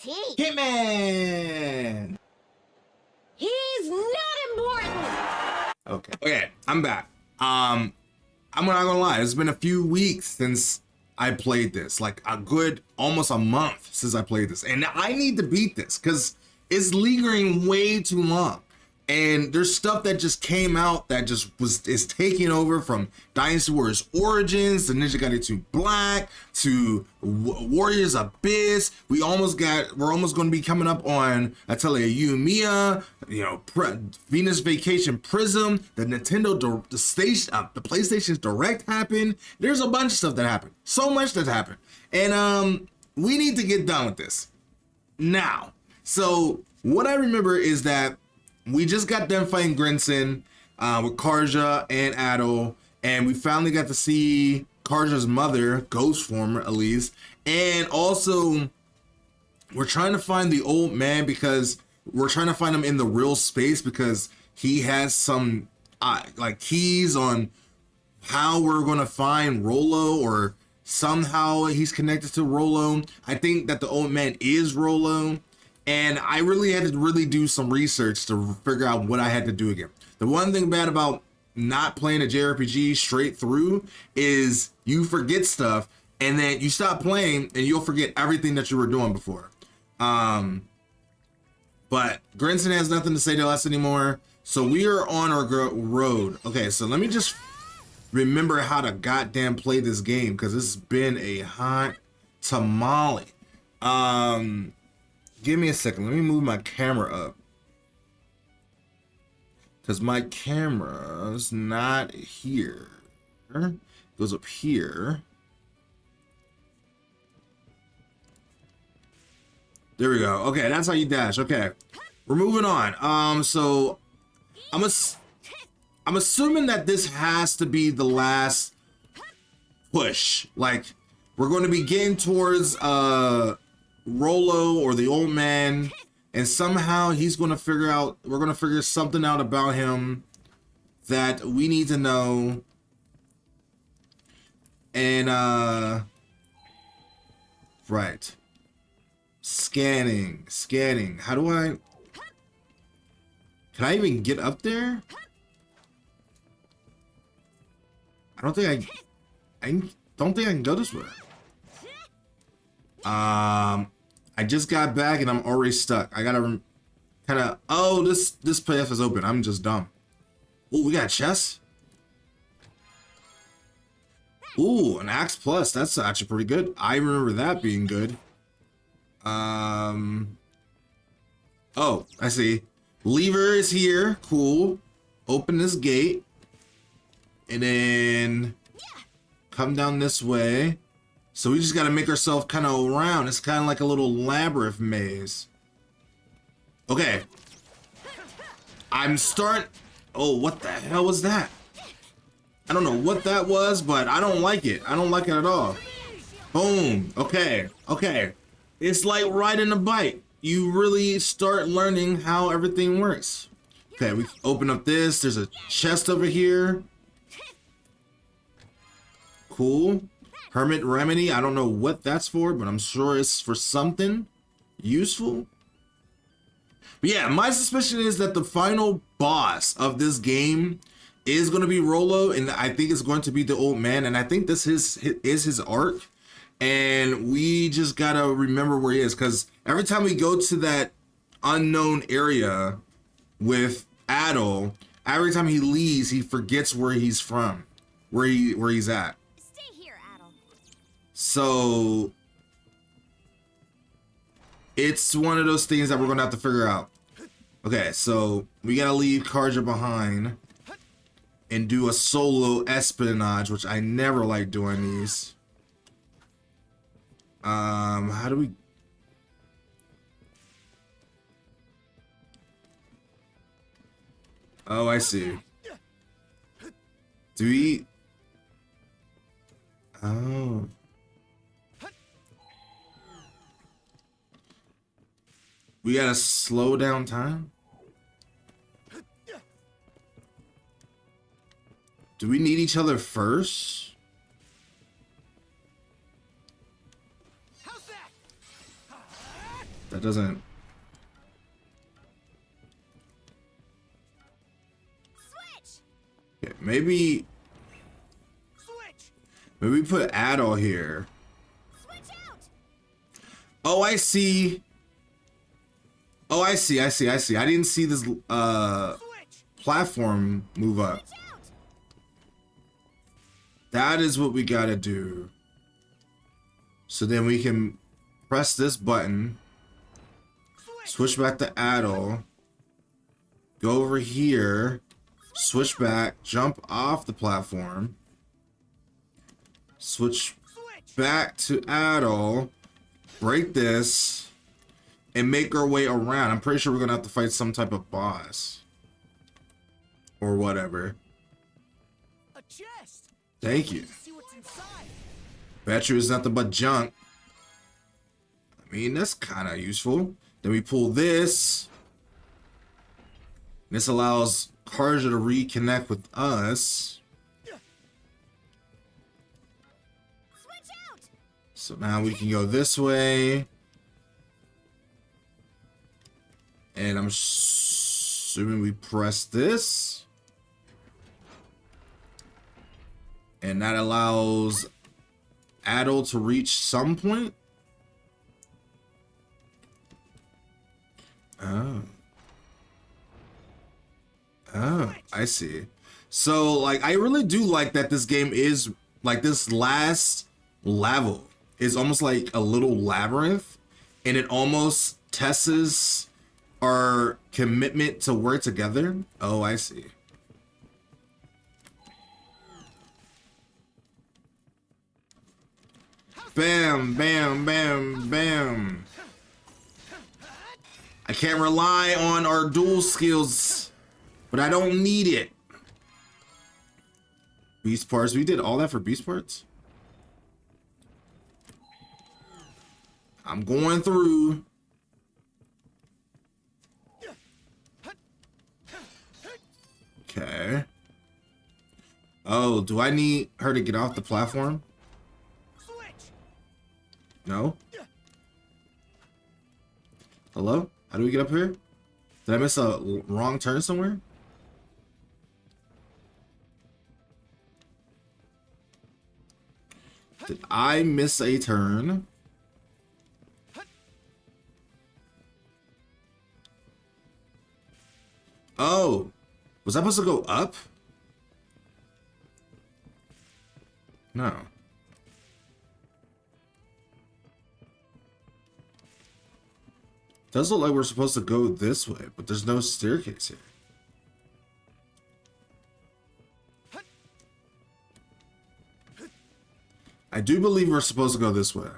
Who's he? Hitman! He's not important! Okay, I'm back. I'm not gonna lie, it's been a few weeks since I played this. Like a good, almost a month since I played this. And I need to beat this because it's lingering way too long. And there's stuff that just came out that just is taking over, from Dynasty Warriors Origins to Ninja Gaiden 2 Black to Warriors Abyss. We're almost going to be coming up on Atelier Yumiya, you know, Venus Vacation Prism, the PlayStation's Direct happened. There's a bunch of stuff that happened. So much that happened. And we need to get done with this now. So what I remember is that we just got done fighting Grinson with Karja and Adol, and we finally got to see Karja's mother, ghost form at least, and also we're trying to find the old man because we're trying to find him in the real space because he has some like keys on how we're going to find Rollo, or somehow he's connected to Rollo. I think that the old man is Rollo. And I really had to do some research to figure out what I had to do again. The one thing bad about not playing a JRPG straight through is you forget stuff, and then you stop playing and you'll forget everything that you were doing before. But Grinson has nothing to say to us anymore. So we are on our road. Okay, so let me just remember how to goddamn play this game, because it's been a hot tamale. Give me a second. Let me move my camera up, because my camera's not here. It goes up here. There we go. Okay, that's how you dash. Okay, we're moving on. So I'm assuming that this has to be the last push. Like, we're going to be getting towards Rollo or the old man, and somehow he's going to figure out, we're going to figure something out about him that we need to know. And right, scanning. How do can I even get up there? I don't think I don't think I can go this way. I just got back and I'm already stuck. I gotta kind of, oh, this path is open. I'm just dumb. Oh, we got a chest. Ooh, an Axe Plus. That's actually pretty good. I remember that being good. Oh, I see. Lever is here. Cool. Open this gate. And then come down this way. So we just got to make ourselves kind of around. It's kind of like a little labyrinth maze. Okay. Oh, what the hell was that? I don't know what that was, but I don't like it. I don't like it at all. Boom. Okay. It's like riding a bike. You really start learning how everything works. Okay, we open up this. There's a chest over here. Cool. Hermit Remedy, I don't know what that's for, but I'm sure it's for something useful. But yeah, my suspicion is that the final boss of this game is going to be Rollo, and I think it's going to be the old man, and I think this is his arc, and we just gotta remember where he is, because every time we go to that unknown area with Adol, every time he leaves, he forgets where he's from, where he's at. So it's one of those things that we're gonna have to figure out. Okay, so we gotta leave Karja behind and do a solo espionage, which I never like doing these. How do we? Oh, I see. Do we? Oh. We gotta slow down time? Do we need each other first? That doesn't... Switch. Okay, maybe we put Adol here. Switch out. Oh, I see. Oh, I see. I didn't see this platform move up. Switch out. That is what we gotta do. So then we can press this button, switch back to Adol, go over here, switch back, jump off the platform, switch back to Adol, break this, and make our way around. I'm pretty sure we're gonna have to fight some type of boss or whatever. A chest. Thank you. See what's inside. Bet you it's nothing but junk. I mean, that's kind of useful. Then we pull this. This allows Karja to reconnect with us. Switch out. So now we can go this way. And I'm assuming we press this. And that allows Adol to reach some point. Oh, I see. So, like, I really do like that this game is, like, this last level is almost like a little labyrinth. And it almost tests our commitment to work together. Oh, I see. Bam, bam, bam, bam. I can't rely on our dual skills, but I don't need it. Beast parts. We did all that for beast parts? I'm going through. Okay. Oh, do I need her to get off the platform? No? Hello? How do we get up here? Did I miss a wrong turn somewhere? Did I miss a turn? Oh, was I supposed to go up? No. Does look like we're supposed to go this way, but there's no staircase here. I do believe we're supposed to go this way.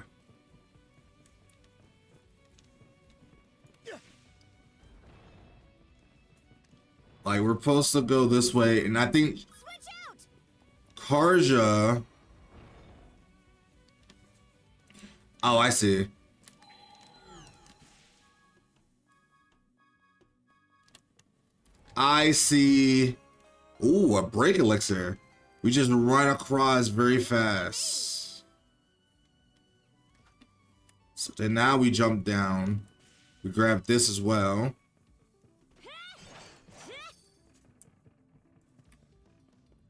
Like, we're supposed to go this way, and I think Karja... Oh, I see. I see. Ooh, a break elixir. We just run across very fast. So then now we jump down. We grab this as well.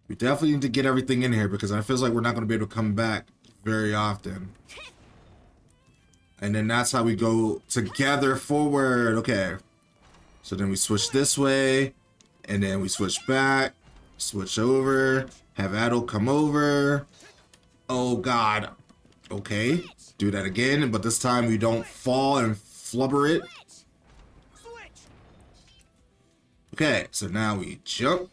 We definitely need to get everything in here because it feels like we're not going to be able to come back very often. And then that's how we go together forward. Okay. So then we switch this way. And then we switch back. Switch over. Have Adol come over. Oh, God. Okay. Do that again. But this time we don't fall and flubber it. Okay. So now we jump.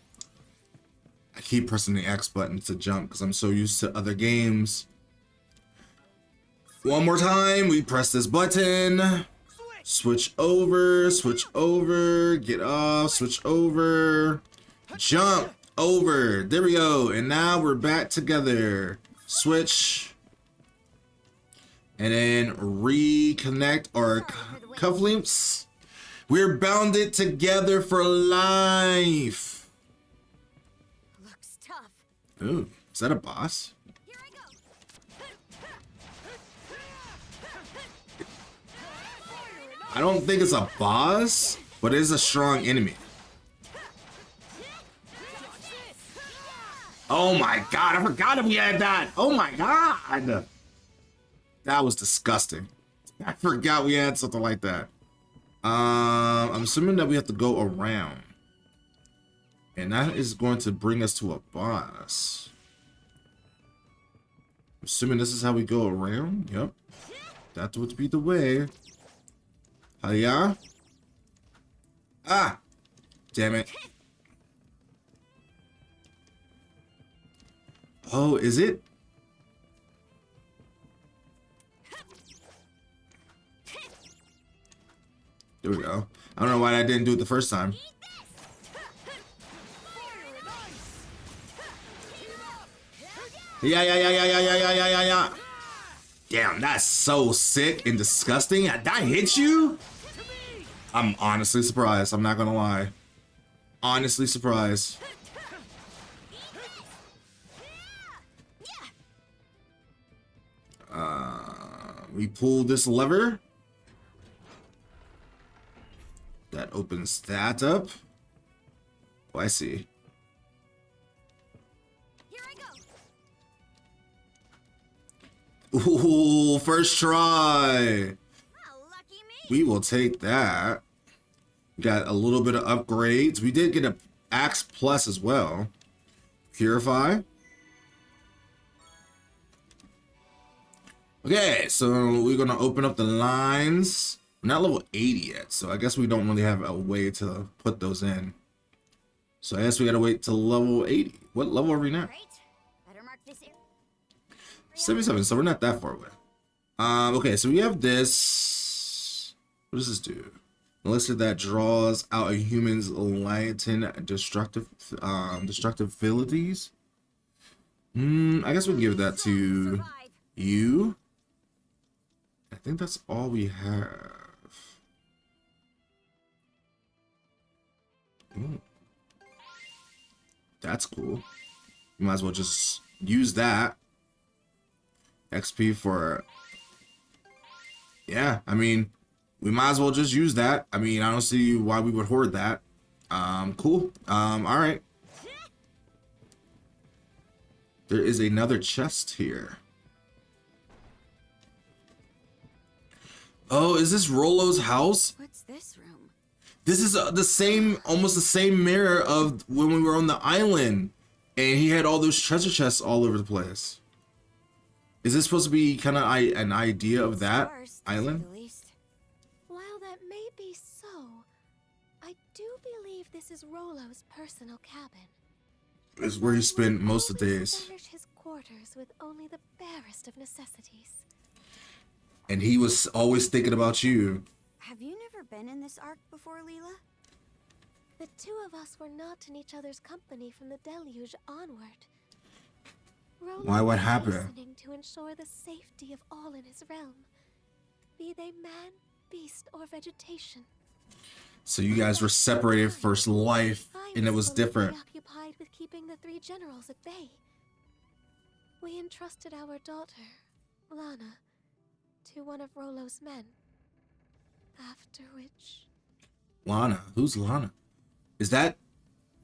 I keep pressing the X button to jump because I'm so used to other games. One more time, we press this button. Switch over, get off, switch over, jump over. There we go. And now we're back together. Switch. And then reconnect our cufflinks. We're bounded together for life. Ooh, is that a boss? Here I go. I don't think it's a boss, but it is a strong enemy. Oh my god, I forgot that we had that. Oh my god. That was disgusting. I forgot we had something like that. I'm assuming that we have to go around. And that is going to bring us to a boss. I'm assuming this is how we go around. Yep. That would be the way. Hiya. Ah! Damn it. Oh, is it? There we go. I don't know why I didn't do it the first time. Yeah. Damn, that's so sick and disgusting. Did I hit you? I'm honestly surprised. I'm not gonna lie. Honestly surprised. We pull this lever. That opens that up. Oh, I see. Here I go. Ooh, first try. Oh, lucky me. We will take that. We got a little bit of upgrades. We did get an Axe Plus as well. Purify. Okay, so we're gonna open up the lines. We're not level 80 yet, so I guess we don't really have a way to put those in. So I guess we gotta wait till level 80. What level are we now? Great. Better mark this area. 77, so we're not that far away. Okay, so we have this. What does this do? Elixir that draws out a human's lighten destructive abilities. I guess we can give that to Survive. you. I think that's all we have. Ooh. That's cool. You might as well just use that. XP for... Yeah, I mean, we might as well just use that. I mean, I don't see why we would hoard that. Cool. Alright. There is another chest here. Oh, is this Rollo's house? What's this room? This is the same, almost the same mirror of when we were on the island, and he had all those treasure chests all over the place. Is this supposed to be kind of an idea of that First, island? at least. While that may be so, I do believe this is Rollo's personal cabin. Is where he spent most of the Always days, furnish his quarters with only the barest of necessities. and he was always thinking about you. Have you never been in this arc before, Leela? The two of us were not in each other's company from the deluge onward. Rollo Why? What was happened? hastening to ensure the safety of all in his realm, be they man, beast, or vegetation. So you guys were separated first life, I and it was fully different. preoccupied with keeping the three generals at bay. We entrusted our daughter, Lana, to one of Rollo's men. After which... Lana, who's Lana? Is that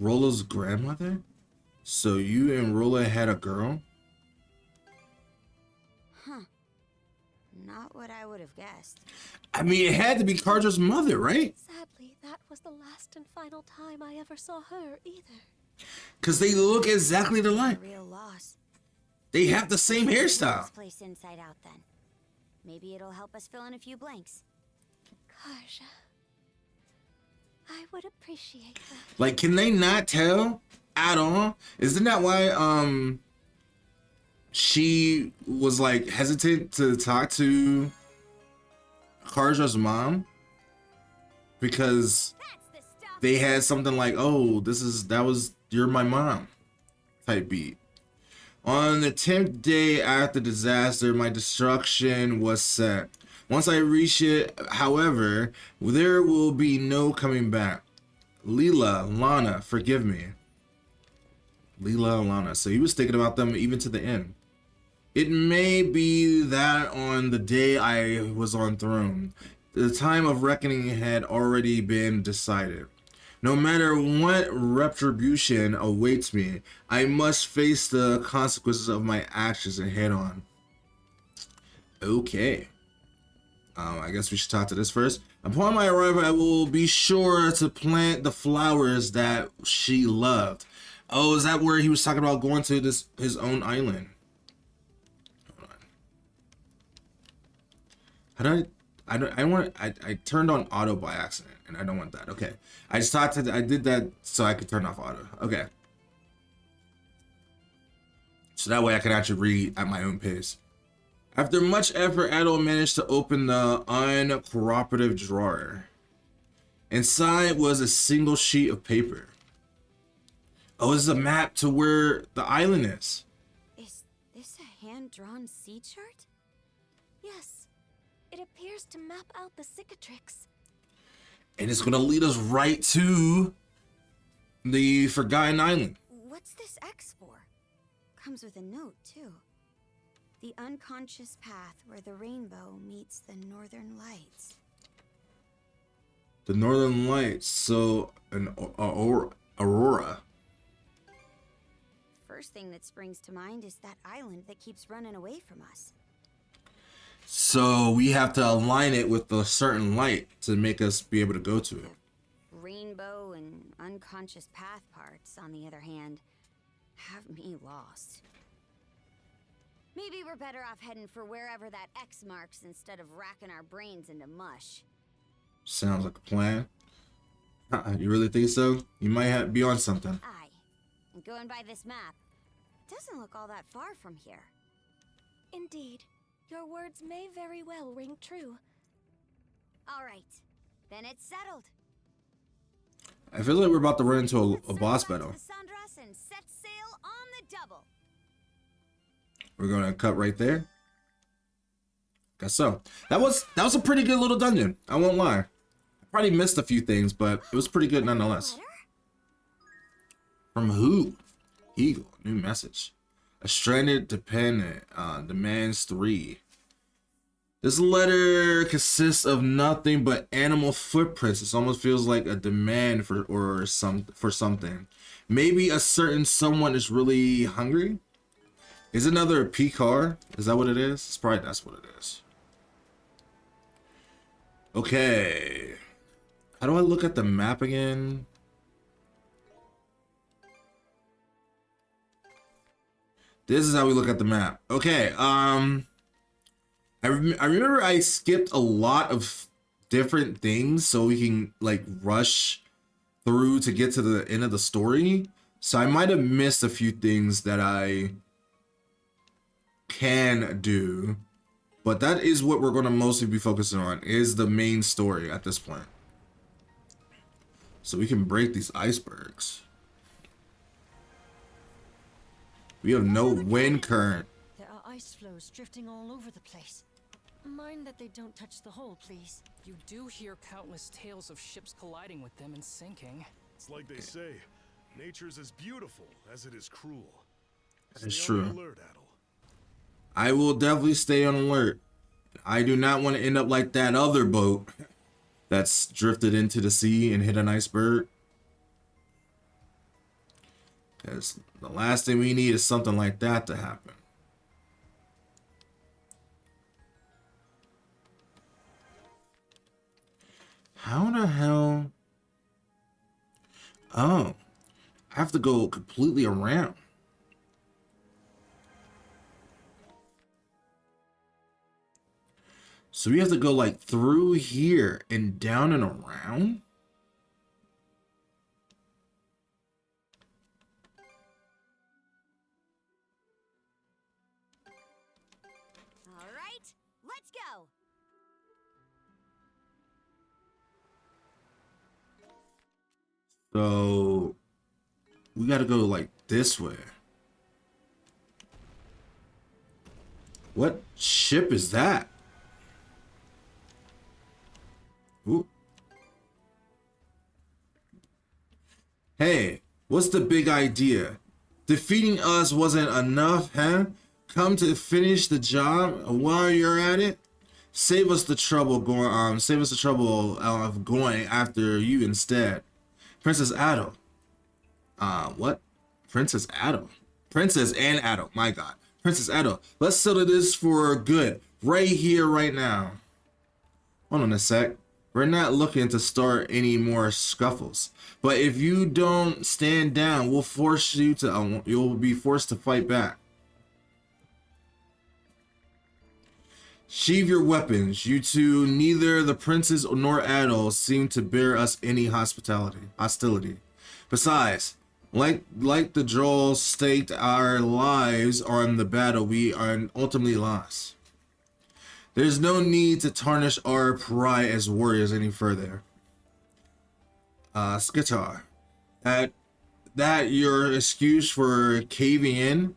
Rollo's grandmother? So you and Rollo had a girl? Huh. Not what I would have guessed. I mean, it had to be Carter's mother, right? Sadly, that was the last and final time I ever saw her either. Because they look exactly A alike. real loss. They have the same This hairstyle. place inside out, then. Maybe it'll help us fill in a few blanks. Karja. I would appreciate that. Like, can they not tell at all? Isn't that why she was like hesitant to talk to Karja's mom? Because That's the stuff. they had something like, oh, you're my mom type beat. On the 10th day after disaster, my destruction was set. Once I reach it, however, there will be no coming back. Leela, Lana, forgive me. Leela, Lana. So he was thinking about them even to the end. It may be that on the day I was on throne, The time of reckoning had already been decided. No matter what retribution awaits me, I must face the consequences of my actions and head on. Okay. I guess we should talk to this first. Upon my arrival, I will be sure to plant the flowers that she loved. Oh, is that where he was talking about going to his own island? Hold on. How do I turned on auto by accident, and I don't want that. Okay. I did that so I could turn off auto. Okay. So that way I can actually read at my own pace. After much effort, Adol managed to open the uncooperative drawer. Inside was a single sheet of paper. Oh, this is a map to where the island is. Is this a hand-drawn sea chart? Yes, it appears to map out the cicatrix. And it's gonna lead us right to the Forgotten Island. What's this X for? Comes with a note, too. The unconscious path where the rainbow meets the northern lights. The northern lights, so an aurora. First thing that springs to mind is that island that keeps running away from us. So we have to align it with a certain light to make us be able to go to it. Rainbow and unconscious path parts, on the other hand, have me lost. Maybe we're better off heading for wherever that X marks instead of racking our brains into mush. Sounds like a plan. You really think so? You might be on something. Aye. And going by this map, it doesn't look all that far from here. Indeed, your words may very well ring true. All right, then it's settled. I feel like we're about to run into a Let's boss sail back battle. to the Sandras and set sail on the double. We're gonna cut right there. Guess so. That was a pretty good little dungeon. I won't lie. I probably missed a few things, but it was pretty good nonetheless. Letter? From who? Eagle. New message. A stranded dependent demands 3. This letter consists of nothing but animal footprints. It almost feels like a demand for something. Maybe a certain someone is really hungry. Is it another P car? Is that what it is? It's probably that's what it is. Okay. How do I look at the map again? This is how we look at the map. Okay. I remember I skipped a lot of different things so we can like rush through to get to the end of the story. So I might have missed a few things that I can do, but that is what we're going to mostly be focusing on, is the main story at this point. So we can break these icebergs. We have no wind current. There are ice floes drifting all over the place. Mind that they don't touch the hull, please. You do hear countless tales of ships colliding with them and sinking. It's like they say, nature's as beautiful as it is cruel. That's Stay on true. alert, Adel. I will definitely stay on alert. I do not want to end up like that other boat that's drifted into the sea and hit an iceberg. Because the last thing we need is something like that to happen. How the hell? Oh, I have to go completely around. So we have to go like through here and down and around? All right, let's go. So we gotta go like this way. What ship is that? Ooh. Hey, what's the big idea? Defeating us wasn't enough, huh? Come to finish the job while you're at it? Save us the trouble of going after you instead. Princess Ado. What? Princess Ado. Princess and Ado, my god. Princess Ado. Let's settle this for good. Right here, right now. Hold on a sec. We're not looking to start any more scuffles. But if you don't stand down, we'll force you to, you'll be forced to fight back. Sheathe your weapons. You two, neither the princess nor Ado seem to bear us any hostility. Besides, like the Droll staked our lives on the battle we are ultimately lost. There's no need to tarnish our pride as warriors any further. Skitar, that your excuse for caving in?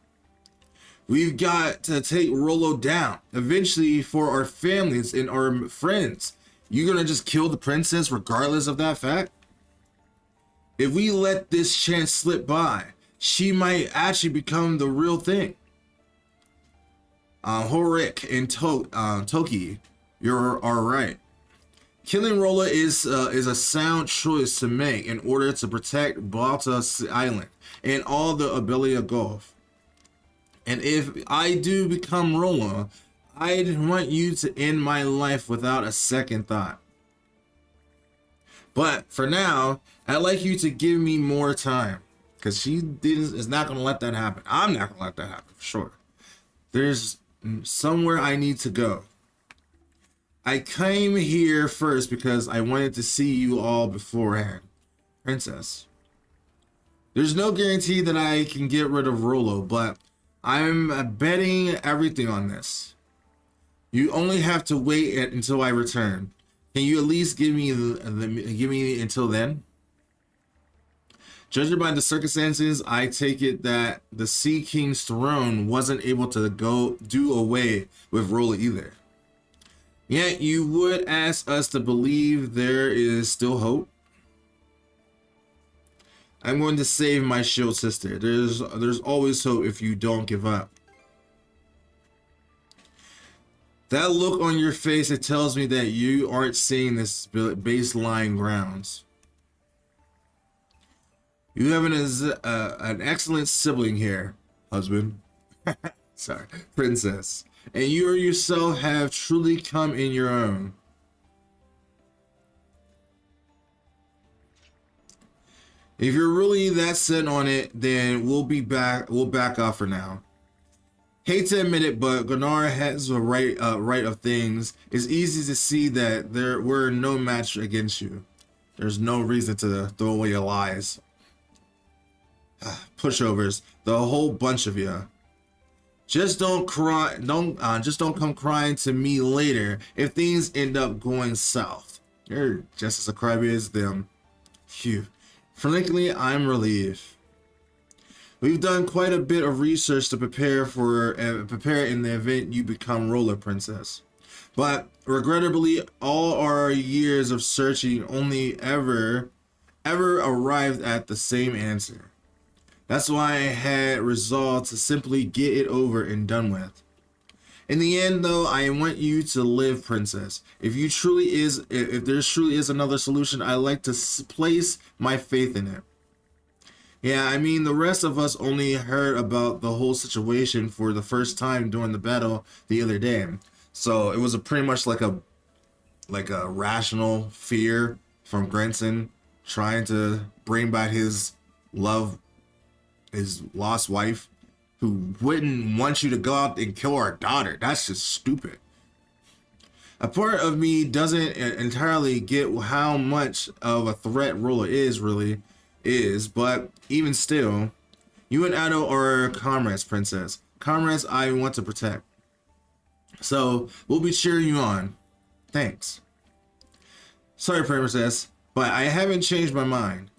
We've got to take Rollo down. Eventually, for our families and our friends. You're gonna just kill the princess regardless of that fact? If we let this chance slip by, she might actually become the real thing. Horik and Toki, you're right. Killing Rollo is a sound choice to make in order to protect Balta Island and all the Abelia Gulf. And if I do become Rollo, I'd want you to end my life without a second thought. But for now, I'd like you to give me more time, because is not going to let that happen. I'm not going to let that happen, for sure. There's somewhere I need to go. I came here first because I wanted to see you all beforehand. Princess. There's no guarantee that I can get rid of Rollo, but I'm betting everything on this. You only have to wait until I return. Can you at least give me until then? Judging by the circumstances, I take it that the Sea King's throne wasn't able to do away with Rollo either. Yet you would ask us to believe there is still hope. I'm going to save my shield sister. There's always hope if you don't give up. That look on your face, it tells me that you aren't seeing this baseline grounds. You have an excellent sibling here, husband. Sorry, princess. And you yourself have truly come in your own. If you're really that set on it, then we'll back off for now. Hate to admit it, but Gunnar has the right of things. It's easy to see that we're no match against you. There's no reason to throw away your lies. Pushovers, the whole bunch of you. Just don't come crying to me later if things end up going south. You're just as a crybaby as them. Phew. Frankly, I'm relieved. We've done quite a bit of research to prepare in the event you become Rollo, Princess. But regrettably, all our years of searching only ever arrived at the same answer. That's why I had resolved to simply get it over and done with. In the end, though, I want you to live, Princess. If there truly is another solution, I like to place my faith in it. Yeah, I mean, the rest of us only heard about the whole situation for the first time during the battle the other day. So it was pretty much like a rational fear from Grenson trying to bring back his lost wife, who wouldn't want you to go out and kill our daughter. That's just stupid. A part of me doesn't entirely get how much of a threat Rollo really is, but even still, you and Ado are comrades, Princess. Comrades I want to protect. So, we'll be cheering you on. Thanks. Sorry, Princess, but I haven't changed my mind.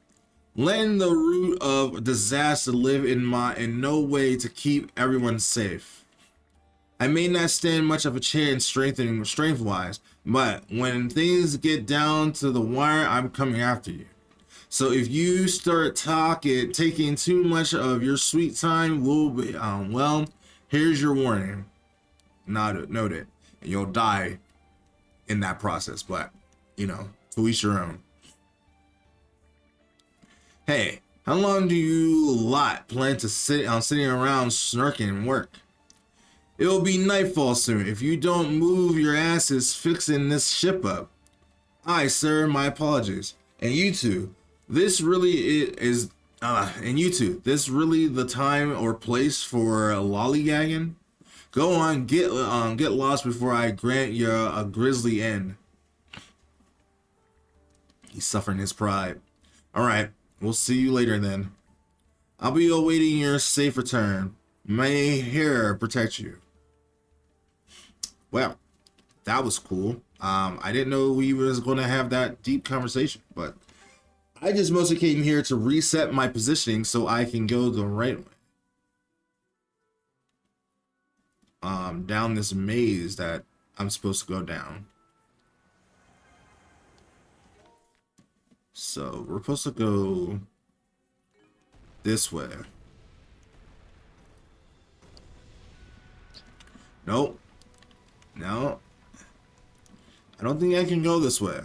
Letting the root of disaster live in no way to keep everyone safe. I may not stand much of a chance strength-wise, but when things get down to the wire, I'm coming after you. So if you start taking too much of your sweet time, well, here's your warning. Note it. And you'll die in that process, but you know, to each your own. Hey, how long do you lot plan to sitting around snarking and work? It will be nightfall soon if you don't move your asses fixing this ship up. Aye, sir, my apologies. And you two, this really is this really the time or place for lollygagging? Go on, get lost before I grant you a grisly end. He's suffering his pride. All right, we'll see you later then. I'll be awaiting your safe return. May Hera protect you. Well, that was cool. I didn't know we was going to have that deep conversation, but I just mostly came here to reset my positioning so I can go the right way. Down this maze that I'm supposed to go down. So we're supposed to go this way. Nope. No. I don't think I can go this way.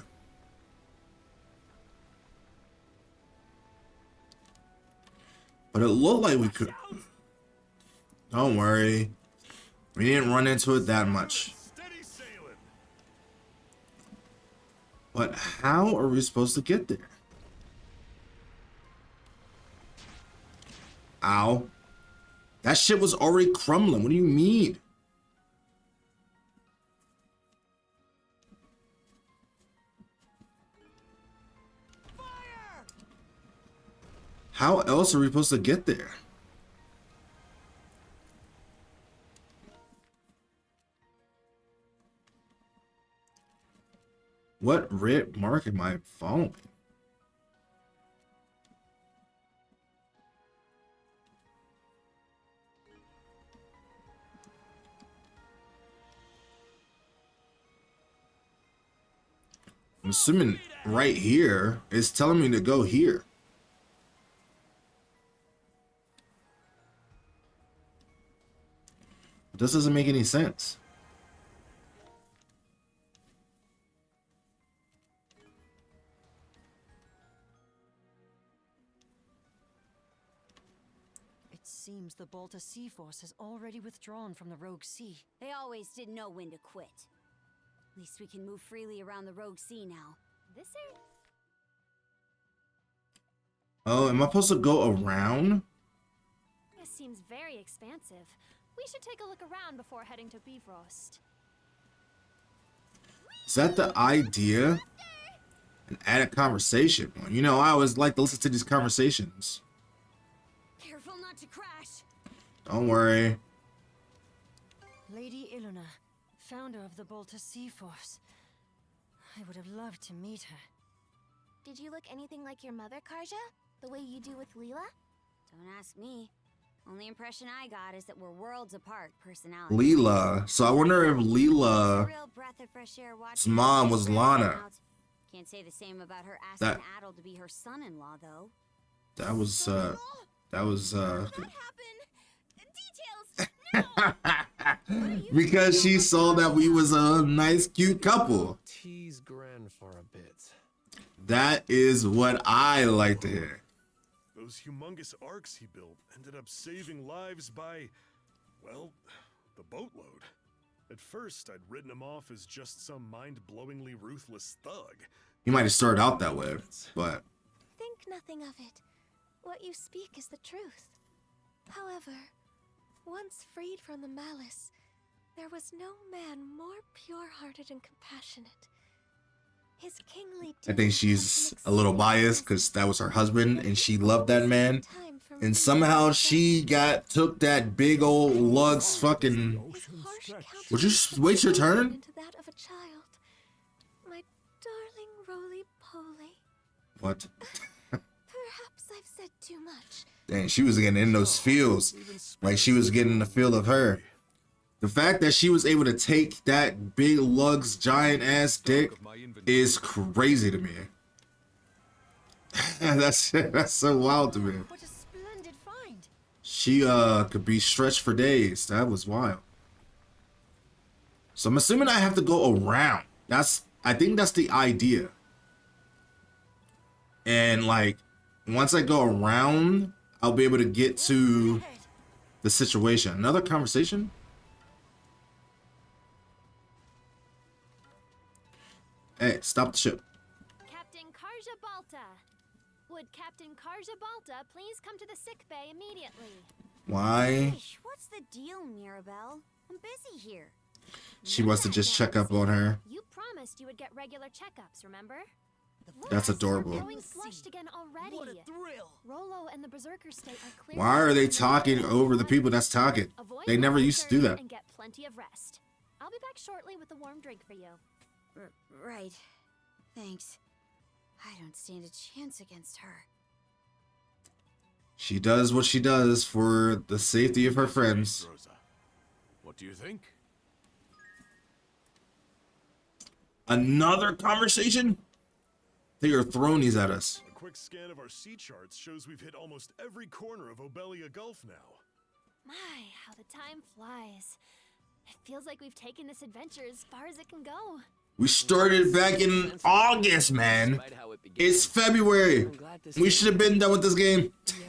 But it looked like we could. Don't worry. We didn't run into it that much. Steady sailing. But how are we supposed to get there? Ow. That shit was already crumbling. What do you mean? How else are we supposed to get there? What red mark am I following? I'm assuming right here is telling me to go here. This doesn't make any sense. It seems the Balta Sea Force has already withdrawn from the Rogue Sea. They always did know when to quit. At least we can move freely around the Rogue Sea now. This area. Oh, am I supposed to go around? This seems very expansive. We should take a look around before heading to Bifrost. Is that the idea? An added conversation. You know, I always like to listen to these conversations. Careful not to crash. Don't worry. Lady Iluna, founder of the Balta Sea Force. I would have loved to meet her. Did you look anything like your mother, Karja? The way you do with Leela? Don't ask me. Only impression I got is that we're worlds apart, personality. Leela. So I wonder if Leela, Real breath of fresh air watching his mom was Lana. Can't say the same about her asking Adel to be her son-in-law, though. That was What happened? Details. because she saw that we was a nice, cute couple. Tease Gran for a bit. That is what I like to hear. Those humongous arcs he built ended up saving lives by, well, the boatload. At first, I'd written him off as just some mind-blowingly ruthless thug. He might have started out that way, but Think nothing of it. What you speak is the truth. However, once freed from the malice, there was no man more pure-hearted and compassionate. His kingly I think she's a little biased because that was her husband and she loved that man. And somehow she took that big old lugs fucking. Would you wait your turn? Into that of a child. My darling roly-poly. What? Perhaps I've said too much. Dang, she was getting in those feels. Like she was getting the feel of her. The fact that she was able to take that big lugs giant ass dick is crazy to me. that's so wild to me. What a splendid find. She could be stretched for days. That was wild. So I'm assuming I have to go around. I think that's the idea. And like, once I go around, I'll be able to get to the situation. Another conversation? Hey, stop the ship. Captain Karja Balta. Would Captain Karja Balta please come to the sick bay immediately? Why? Ish, what's the deal, Mirabelle? I'm busy here. She wants to just check up on her. You promised you would get regular checkups, remember? That's Look, adorable. We're going flushed again already. What a thrill! Rolo and the Berserker state are clear. Why are they talking over the people that's talking? Avoid They never used to do that. And get plenty of rest. I'll be back shortly with a warm drink for you. Right. Thanks. I don't stand a chance against her. She does what she does for the safety of her friends. Rosa, what do you think? Another conversation? They are throwing these at us. A quick scan of our sea charts shows we've hit almost every corner of Obelia Gulf now. My, how the time flies. It feels like we've taken this adventure as far as it can go. We started back in August, man. It's February. We should have been done with this game. Yeah.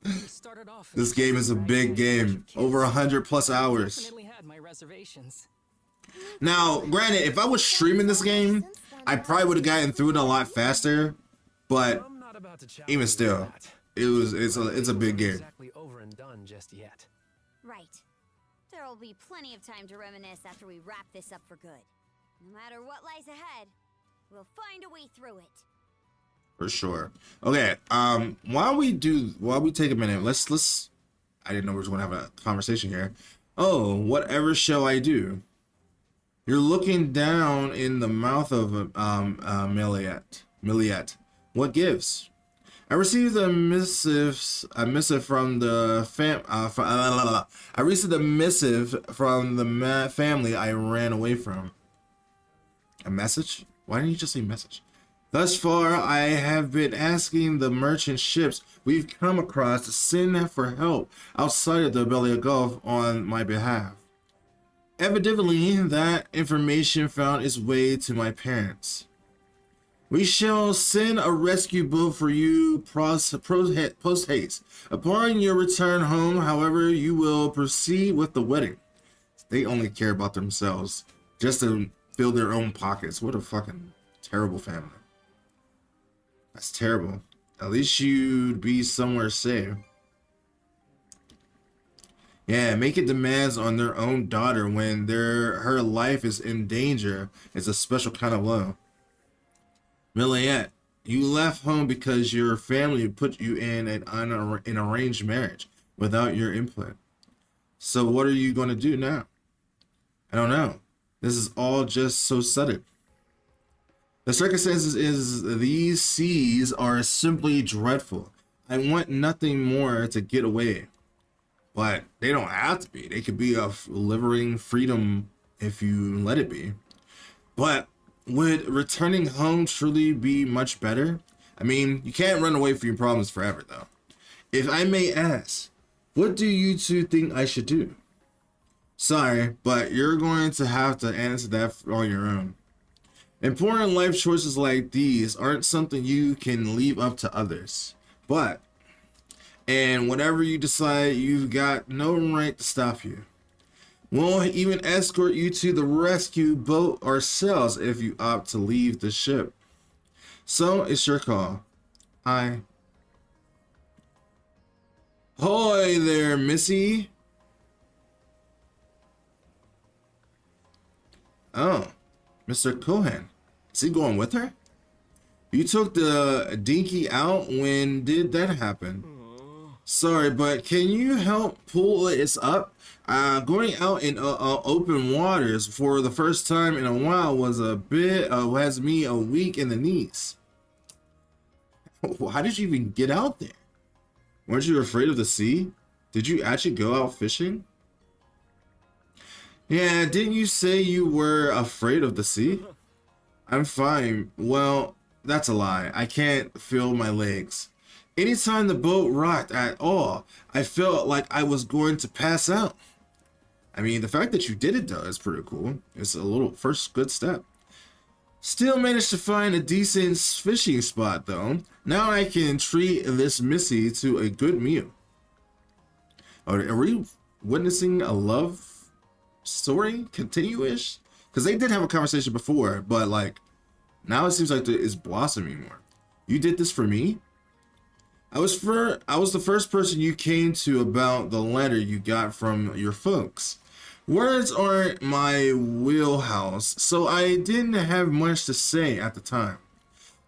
We started off. This game is a big game. Over 100+ hours. Definitely had my reservations. Now, granted, if I was streaming this game, I probably would have gotten through it a lot faster. But I'm not about to challenge even you still, on that. it's a big game. Exactly over and done just yet. Right. There'll be plenty of time to reminisce after we wrap this up for good. No matter what lies ahead, we'll find a way through it. For sure. Okay, while we take a minute, let's I didn't know we were gonna have a conversation here. Oh, whatever shall I do? You're looking down in the mouth of Milliet. What gives? I received a missive from the I received a missive from the family I ran away from. A message? Why didn't you just say message? Thus far, I have been asking the merchant ships we've come across to send for help outside of the Obelia Gulf on my behalf. Evidently, that information found its way to my parents. We shall send a rescue boat for you post haste. Upon your return home, however, you will proceed with the wedding. They only care about themselves, just to fill their own pockets. What a fucking terrible family. That's terrible. At least you'd be somewhere safe. Yeah, making demands on their own daughter when her life is in danger is a special kind of love. Milliet, you left home because your family put you in an arranged marriage without your input. So what are you going to do now? I don't know. This is all just so sudden. The circumstances is these seas are simply dreadful. I want nothing more to get away. But they don't have to be. They could be of delivering freedom if you let it be. But would returning home truly be much better? I mean, you can't run away from your problems forever, though. If I may ask, what do you two think I should do? Sorry, but you're going to have to answer that on your own. Important life choices like these aren't something you can leave up to others. And whatever you decide, you've got no right to stop you. We'll even escort you to the rescue boat ourselves if you opt to leave the ship. So it's your call. Hoy there, Missy. Oh, Mr. Cohen. Is he going with her? You took the dinky out. When did that happen? Sorry, but can you help pull it up? Going out in open waters for the first time in a while was a bit, has me a weak in the knees. How did you even get out there? Weren't you afraid of the sea? Did you actually go out fishing? Yeah, didn't you say you were afraid of the sea? I'm fine. Well, that's a lie. I can't feel my legs. Anytime the boat rocked at all, I felt like I was going to pass out. I mean, the fact that you did it, though, is pretty cool. It's a little first good step. Still managed to find a decent fishing spot though. Now I can treat this Missy to a good meal. Are we witnessing a love story? Continue-ish? Because they did have a conversation before, but like now it seems like it's blossoming more. You did this for me? I was the first person you came to about the letter you got from your folks. Words aren't my wheelhouse, so I didn't have much to say at the time.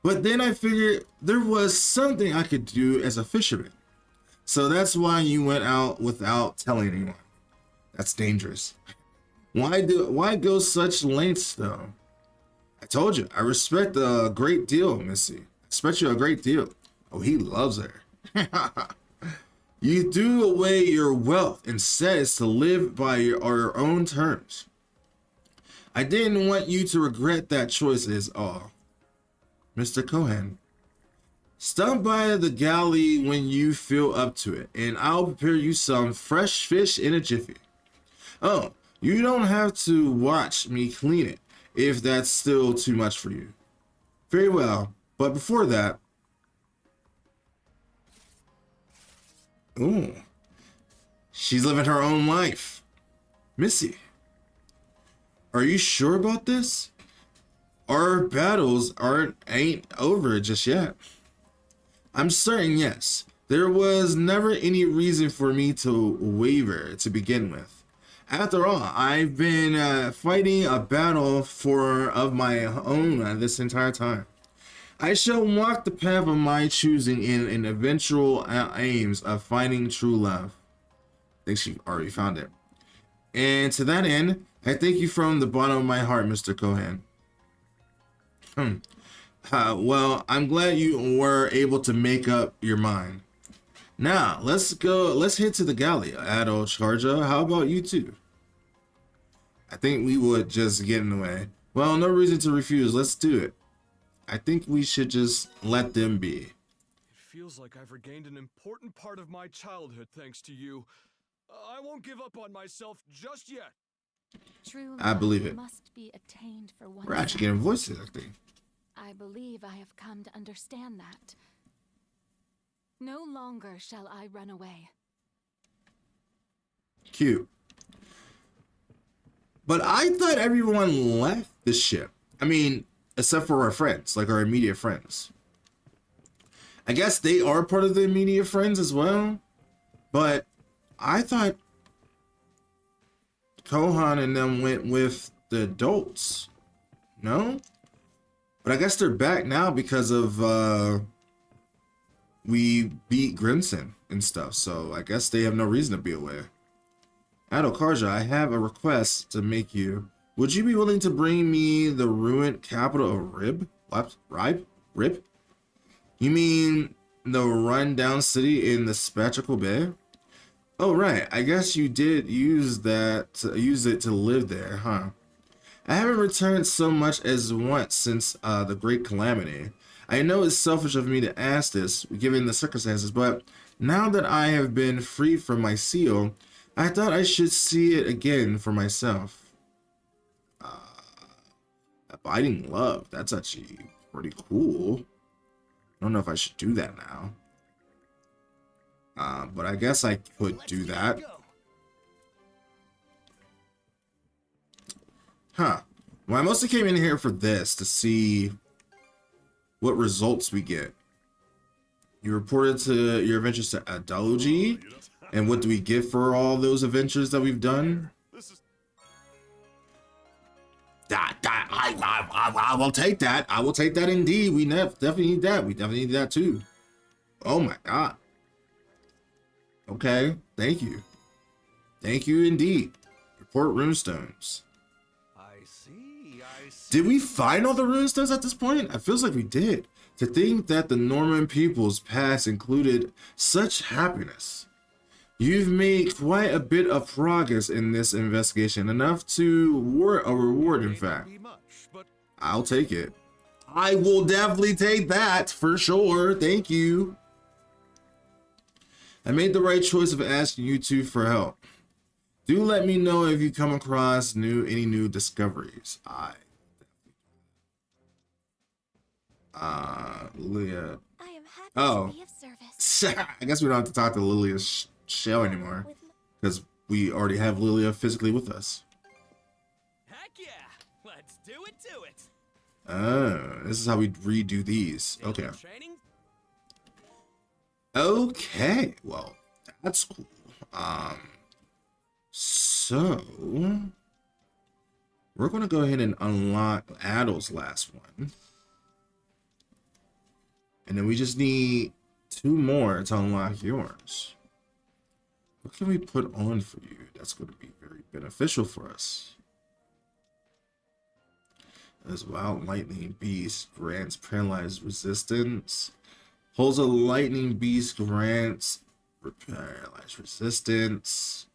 But then I figured there was something I could do as a fisherman. So that's why you went out without telling anyone. That's dangerous. Why go such lengths though? I told you, I respect a great deal, Missy. I respect you a great deal. Oh, he loves her. You threw away your wealth and said to live by your own terms. I didn't want you to regret that choice is all. Mr. Cohen, stop by the galley when you feel up to it, and I'll prepare you some fresh fish in a jiffy. Oh, you don't have to watch me clean it, if that's still too much for you. Very well, but before that... Ooh, she's living her own life. Missy, are you sure about this? Our battles ain't over just yet. I'm certain, yes. There was never any reason for me to waver to begin with. After all, I've been fighting a battle of my own this entire time. I shall walk the path of my choosing in an eventual aims of finding true love. I think she already found it. And to that end, I thank you from the bottom of my heart, Mr. Cohen. Well, I'm glad you were able to make up your mind. Now, let's head to the galley, Adol Charja. How about you two? I think we would just get in the way. Well, no reason to refuse. Let's do it. I think we should just let them be. It feels like I've regained an important part of my childhood thanks to you. I won't give up on myself just yet. True I believe it. must be attained for one. We're actually getting voices, I think. I believe I have come to understand that. No longer shall I run away. Cute. But I thought everyone left the ship. I mean, except for our friends, like our immediate friends. I guess they are part of the immediate friends as well. But I thought Kohan and them went with the adults. No? But I guess they're back now because of we beat Grimson and stuff. So I guess they have no reason to be away. Adokarja, I have a request to make you. Would you be willing to bring me the ruined capital of Rib? What? Rib? You mean the rundown city in the Spectacle Bay? Oh right, I guess you did use it to live there, huh? I haven't returned so much as once since the Great Calamity. I know it's selfish of me to ask this, given the circumstances, but now that I have been freed from my seal, I thought I should see it again for myself. Abiding love, that's actually pretty cool. I don't know if I should do that now. But I guess I could do that. Huh. Well, I mostly came in here for this, to see what results we get. You reported to your adventures to Adaluji, and what do we get for all those adventures that we've done? I will take that. I will take that indeed. We definitely need that. We definitely need that too. Oh my god. Okay, thank you. Thank you indeed. Report runestones. I see. Did we find all the runestones at this point? It feels like we did. To think that the Norman people's past included such happiness. You've made quite a bit of progress in this investigation, enough to warrant a reward, in fact. I'll take it. I will definitely take that, for sure. Thank you. I made the right choice of asking you two for help. Do let me know if you come across any new discoveries. Lilia. I am happy Oh. to be of service. I guess we don't have to talk to Lilia's shell anymore. With Because we already have Lilia physically with us. Heck yeah! Let's do it! Oh, this is how we redo these. Okay. Training? Okay. Well, that's cool. So we're gonna go ahead and unlock Addle's last one. And then we just need 2 more to unlock yours. What can we put on for you that's going to be very beneficial for us? As Wild Lightning Beast grants paralyzed resistance. Holds a Lightning Beast grants paralyzed resistance.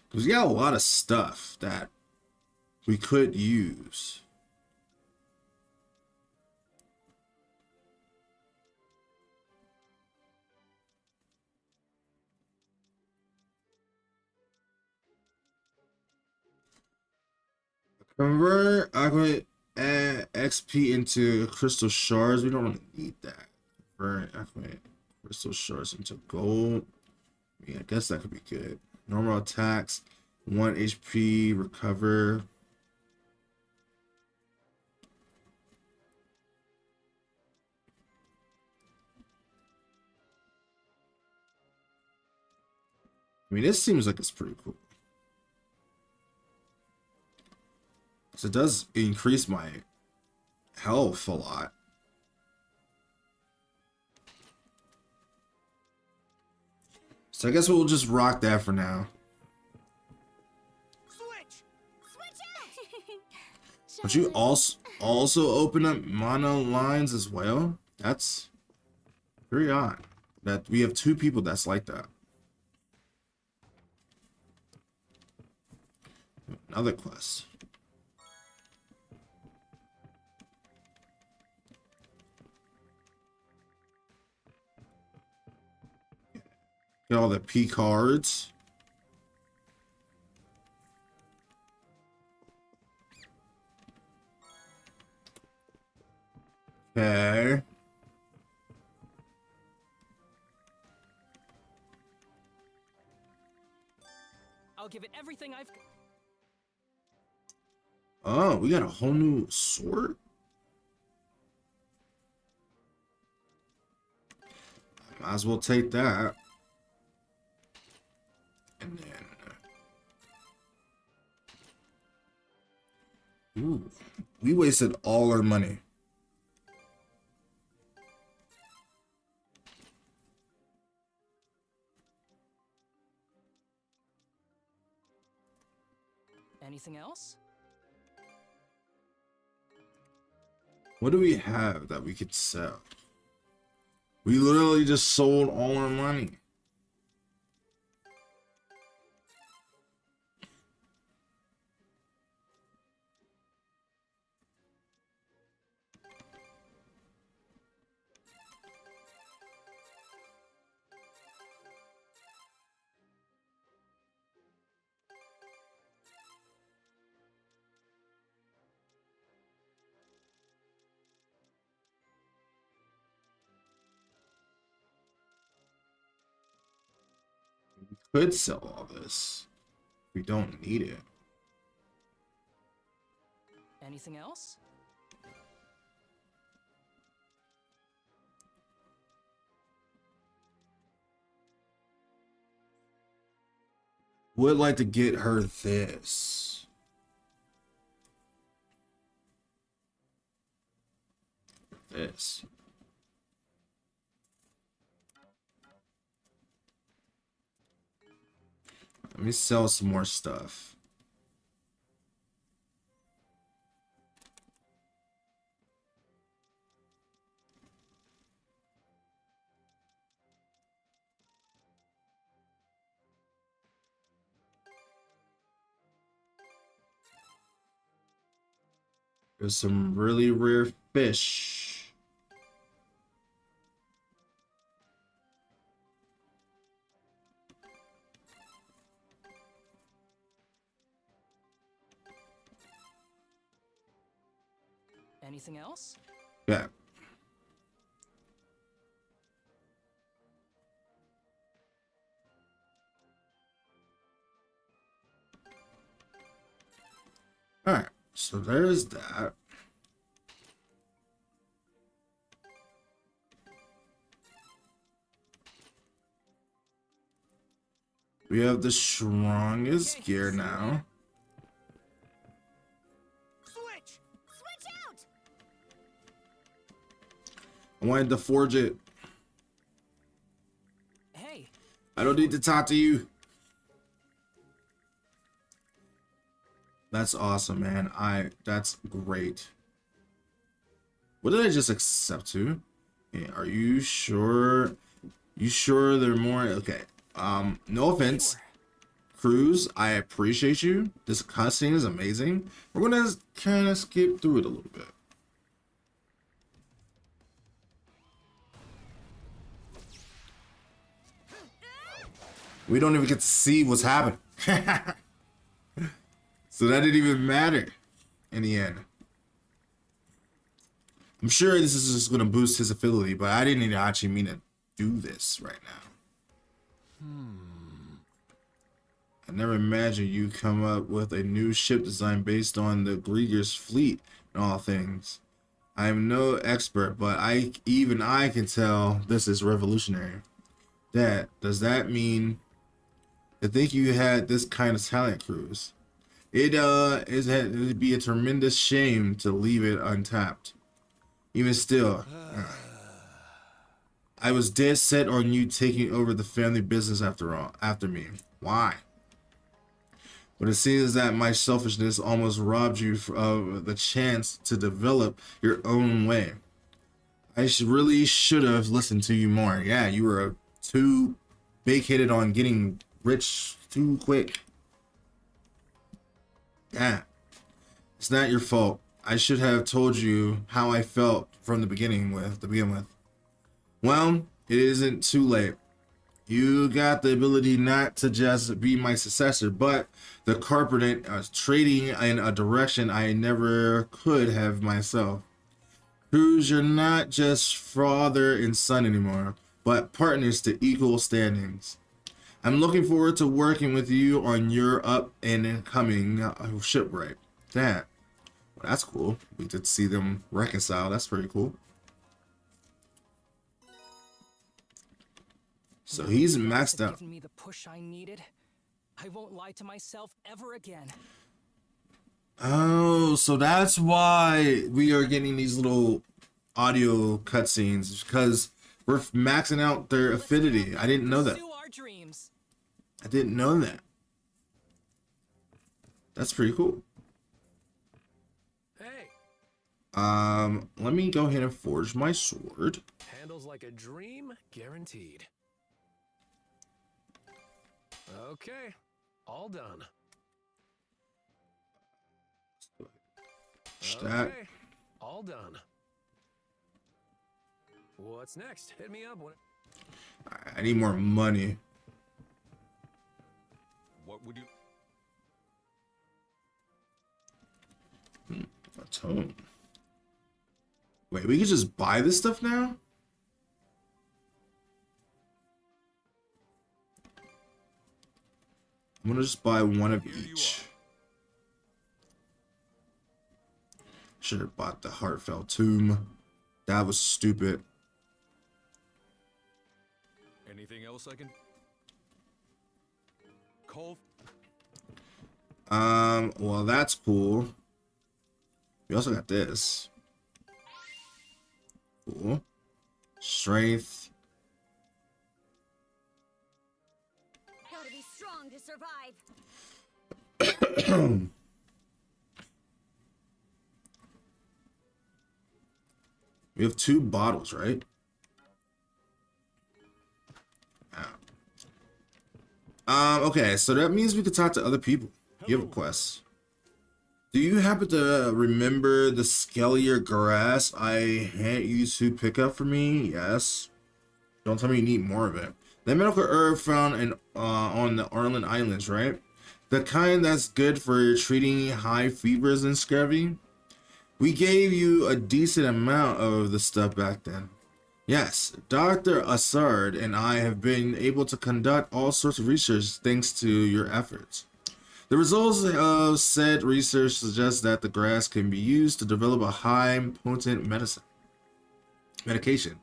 Because we got a lot of stuff that we could use. Convert aqua XP into crystal shards. We don't really need that. Convert aqua crystal shards into gold. Yeah, I guess that could be good. Normal attacks, 1 HP, recover. I mean, this seems like it's pretty cool. So it does increase my health a lot. So I guess we'll just rock that for now. Switch! But you also open up mono lines as well? That's very odd. That we have 2 people that's like that. Another quest. Get all the P cards. Okay. I'll give it everything I've... Oh, we got a whole new sword? Might as well take that. And then... Ooh, we wasted all our money. Anything else? What do we have that we could sell? We literally just sold all our money. We could sell all this. We don't need it. Anything else? Would like to get her this. This. Let me sell some more stuff. There's some really rare fish. Anything else? Yeah. All right, so there's that. We have the strongest gear now. Switch! Switch out! I wanted to forge it. Hey, I don't need to talk to you. That's awesome, man. That's great. What did I just accept to? Yeah, are you sure? You sure they're more okay? No offense, Cruz. I appreciate you. This cutscene is amazing. We're gonna kind of skip through it a little bit. We don't even get to see what's happening. So that didn't even matter in the end. I'm sure this is just going to boost his ability, but I didn't even actually mean to do this right now. I never imagined you come up with a new ship design based on the Grieger's fleet and all things. I am no expert, but even I can tell this is revolutionary. Does that mean to think you had this kind of talent, Cruz? It'd be a tremendous shame to leave it untapped. Even still, I was dead set on you taking over the family business after me. Why? But it seems that my selfishness almost robbed you of the chance to develop your own way. I really should have listened to you more. Yeah, you were too big-headed on getting rich too quick. Yeah, it's not your fault. I should have told you how I felt from the beginning to begin with. Well, it isn't too late. You got the ability not to just be my successor, but the carpet trading in a direction I never could have myself. Cruz, you're not just father and son anymore, but partners to equal standings. I'm looking forward to working with you on your up and coming shipwreck. Well, that's cool. We did see them reconcile. That's pretty cool. So he's maxed out. Given me the push I needed. I won't lie to myself ever again. Oh, so that's why we are getting these little audio cutscenes, because we're maxing out their affinity. I didn't know that. I didn't know that. That's pretty cool. Hey. Let me go ahead and forge my sword. Handles like a dream, guaranteed. Okay, all done. That. Okay, all done. What's next? Hit me up. I need more money. What would you? A tome. Wait, we can just buy this stuff now? I'm gonna just buy one of each. Should have bought the heartfelt tomb. That was stupid. Anything else I can? Cole. Well, that's cool. We also got this. Cool. Strength. Gotta be strong to survive. We have 2 bottles, right? Okay, so that means we could talk to other people. You have a quest. Do you happen to remember the scalier grass I had you to pick up for me? Yes. Don't tell me you need more of it. The medical herb found in on the Arlen Islands, right? The kind that's good for treating high fevers and scurvy. We gave you a decent amount of the stuff back then. Yes, Dr. Assard and I have been able to conduct all sorts of research thanks to your efforts. The results of said research suggest that the grass can be used to develop a high potent medication.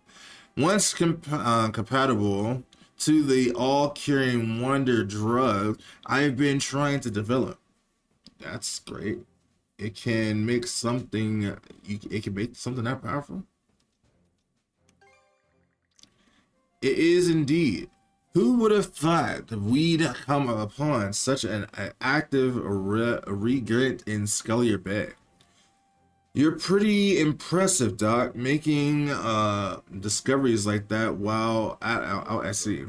Once compatible to the all-curing wonder drug I've been trying to develop. That's great. It can make something. It can make something that powerful. It is indeed. Who would have thought we'd come upon such an active regret in Scullier Bay? You're pretty impressive, Doc, making discoveries like that while out at sea.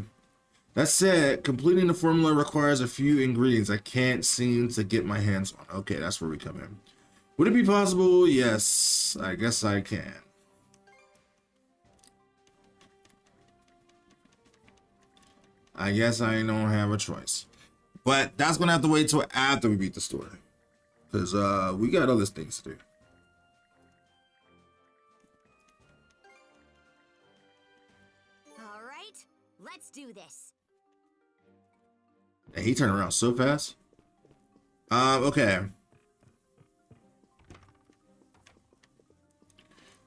That said, completing the formula requires a few ingredients I can't seem to get my hands on. Okay, that's where we come in. Would it be possible? Yes, I guess I can. I guess I don't have a choice. But that's going to have to wait till after we beat the story. Because we got other things to do. All right, let's do this. And he turned around so fast. Okay.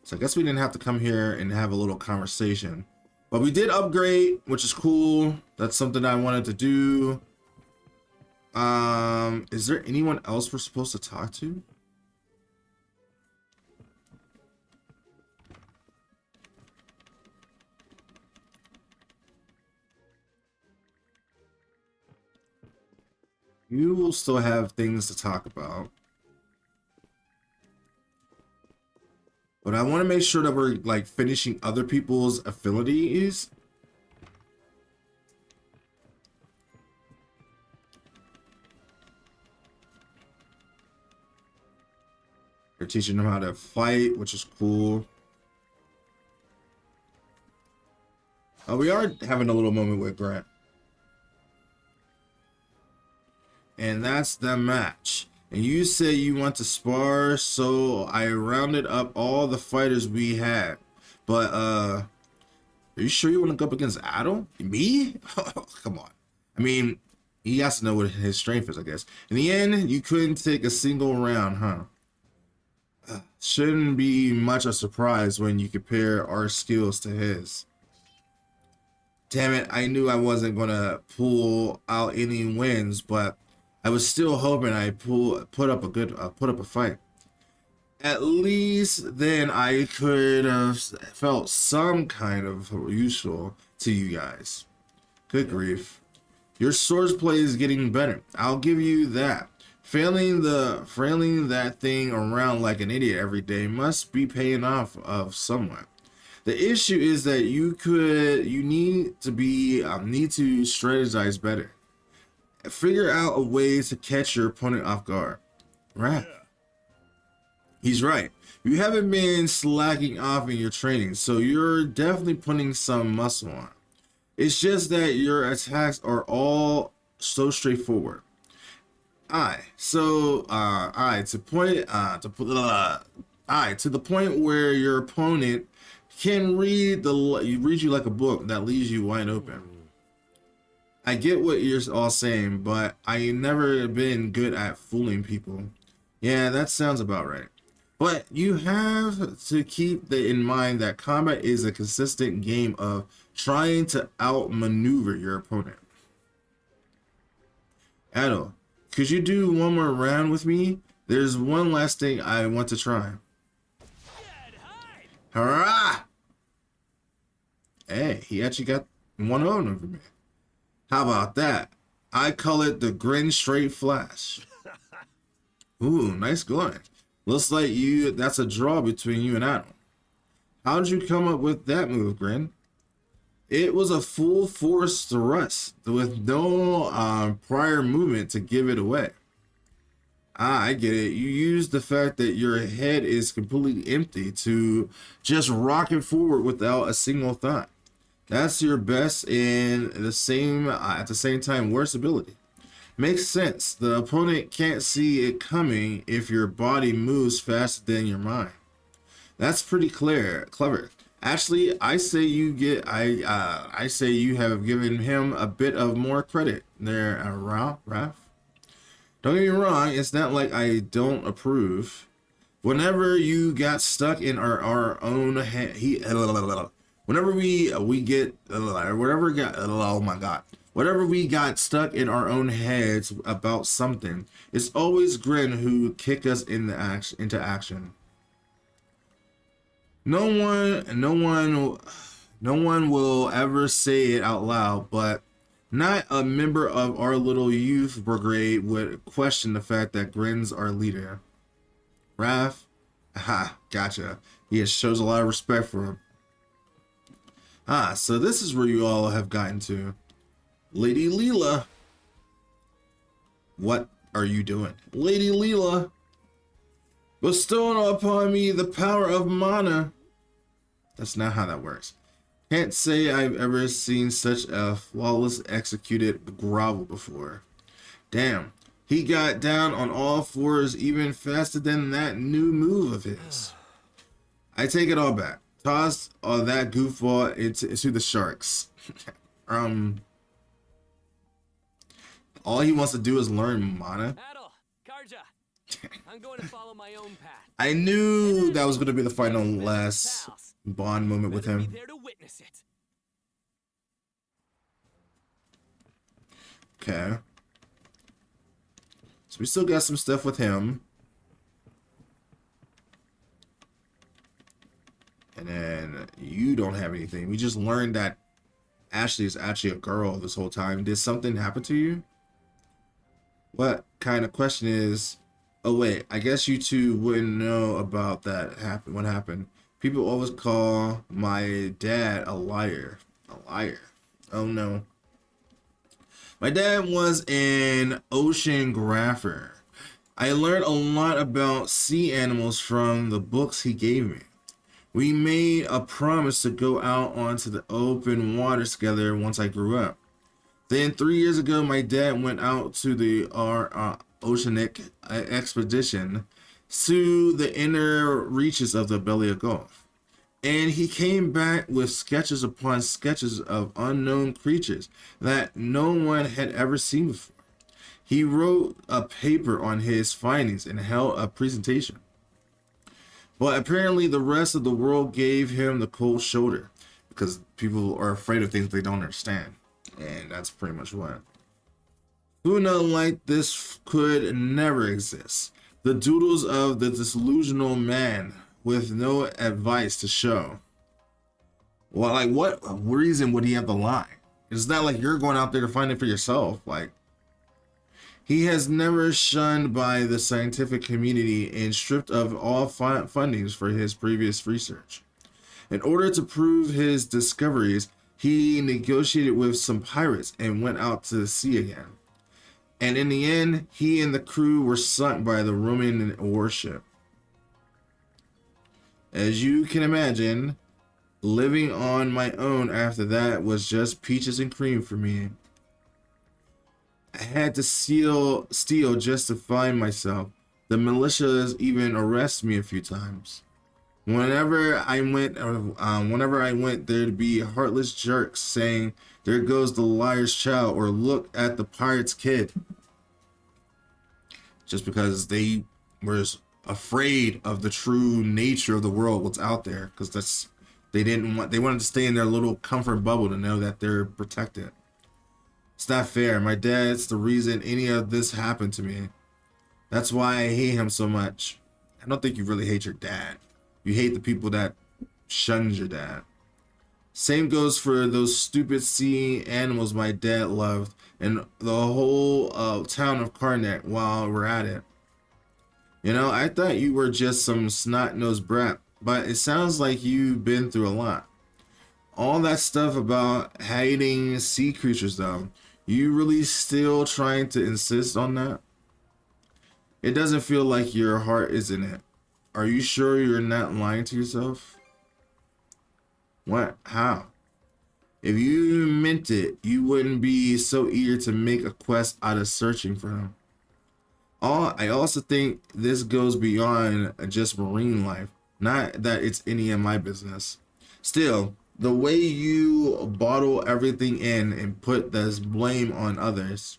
So I guess we didn't have to come here and have a little conversation. But we did upgrade, which is cool. That's something I wanted to do. Is there anyone else we're supposed to talk to? You will still have things to talk about. But I want to make sure that we're like finishing other people's affinities. You're teaching them how to fight, which is cool. Oh, we are having a little moment with Grant. And that's the match. And you say you want to spar, so I rounded up all the fighters we had. But are you sure you want to go up against Adel? Me? Come on. I mean, he has to know what his strength is, I guess. In the end, you couldn't take a single round, huh? Shouldn't be much a surprise when you compare our skills to his. Damn it, I knew I wasn't gonna pull out any wins, but I was still hoping I put up a fight. At least then I could have felt some kind of useful to you guys. Good grief. Your swordplay is getting better. I'll give you that. Failing that thing around like an idiot every day must be paying off of someone. The issue is that you need to strategize better. Figure out a way to catch your opponent off guard. Right. Yeah. He's right. You haven't been slacking off in your training, so you're definitely putting some muscle on. It's just that your attacks are all so straightforward. To the point where your opponent can read you like a book that leaves you wide open. I get what you're all saying, but I never been good at fooling people. Yeah, that sounds about right. But you have to keep in mind that combat is a consistent game of trying to outmaneuver your opponent. Adel, could you do one more round with me? There's one last thing I want to try. Hurrah! Hey, he actually got one on over me. How about that? I call it the Grin Straight Flash. Ooh, nice going. Looks like that's a draw between you and Adam. How'd you come up with that move, Grin? It was a full force thrust with no prior movement to give it away. I get it. You used the fact that your head is completely empty to just rock it forward without a single thought. That's your best and at the same time worst ability. Makes sense. The opponent can't see it coming if your body moves faster than your mind. That's pretty clever. Actually, I say you have given him a bit of more credit there, Ralph. Don't get me wrong, it's not like I don't approve. Whenever you got stuck in our own whenever we got stuck in our own heads about something, it's always Grin who kick us into action. No one will ever say it out loud, but not a member of our little youth brigade would question the fact that Grin's our leader. Raph, aha, gotcha. He shows a lot of respect for him. Ah, so this is where you all have gotten to. Lady Leela. What are you doing? Lady Leela. Bestowing upon me the power of mana. That's not how that works. Can't say I've ever seen such a flawless executed grovel before. Damn, he got down on all fours even faster than that new move of his. I take it all back. Toss all that goofball into the sharks. All he wants to do is learn mana. I'm going to follow my own path. I knew that was going to be the final last bond moment with him. Okay. So we still got some stuff with him. And then you don't have anything. We just learned that Ashley is actually a girl this whole time. Did something happen to you? What kind of question is... Oh wait, I guess you two wouldn't know about that what happened. People always call my dad a liar. A liar. Oh no. My dad was an oceanographer. I learned a lot about sea animals from the books he gave me. We made a promise to go out onto the open water together once I grew up. Then 3 years ago, my dad went out to the oceanic expedition to the inner reaches of the belly of Gulf. And he came back with sketches upon sketches of unknown creatures that no one had ever seen before. He wrote a paper on his findings and held a presentation. But apparently the rest of the world gave him the cold shoulder because people are afraid of things they don't understand. And that's pretty much what. Funa like this could never exist. The doodles of the disillusional man with no advice to show. Well, like, what reason would he have to lie? It's not like you're going out there to find it for yourself. Like, he has never shunned by the scientific community and stripped of all fundings for his previous research. In order to prove his discoveries, he negotiated with some pirates and went out to sea again. And in the end, he and the crew were sunk by the Roman warship. As you can imagine, living on my own after that was just peaches and cream for me. I had to steal just to find myself. The militias even arrested me a few times. Whenever I went, there'd be heartless jerks saying, "There goes the liar's child," or "Look at the pirate's kid." Just because they were afraid of the true nature of the world, what's out there, because they wanted to stay in their little comfort bubble to know that they're protected. It's not fair. My dad's the reason any of this happened to me. That's why I hate him so much. I don't think you really hate your dad. You hate the people that shunned your dad. Same goes for those stupid sea animals my dad loved and the whole town of Karnak while we're at it. You know, I thought you were just some snot-nosed brat, but it sounds like you've been through a lot. All that stuff about hating sea creatures though, you really still trying to insist on that? It doesn't feel like your heart is in it. Are you sure you're not lying to yourself? What? How? If you meant it, you wouldn't be so eager to make a quest out of searching for him. I also think this goes beyond just marine life. Not that it's any of my business. Still, the way you bottle everything in and put this blame on others.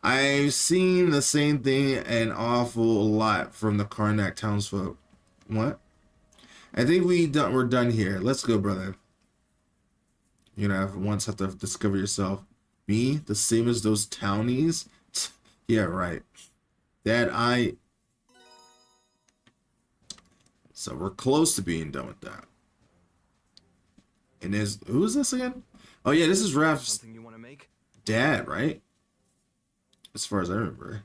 I've seen the same thing an awful lot from the Karnak townsfolk. What? I think we're done here. Let's go, brother. You're gonna have to discover yourself. Me? The same as those townies? Yeah, right. So we're close to being done with that. And who is this again? Oh yeah, this is Raph's Something you want to make? dad, right? As far as I remember.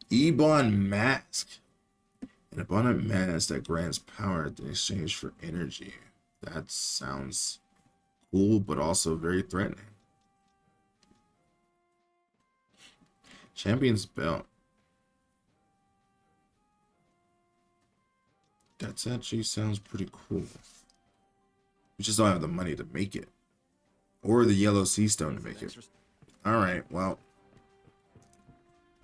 Ebon Mask. An abundant mask that grants power in exchange for energy. That sounds cool, but also very threatening. Champion's belt. That actually sounds pretty cool. We just don't have the money to make it. Or the yellow sea stone to make it. Alright, well.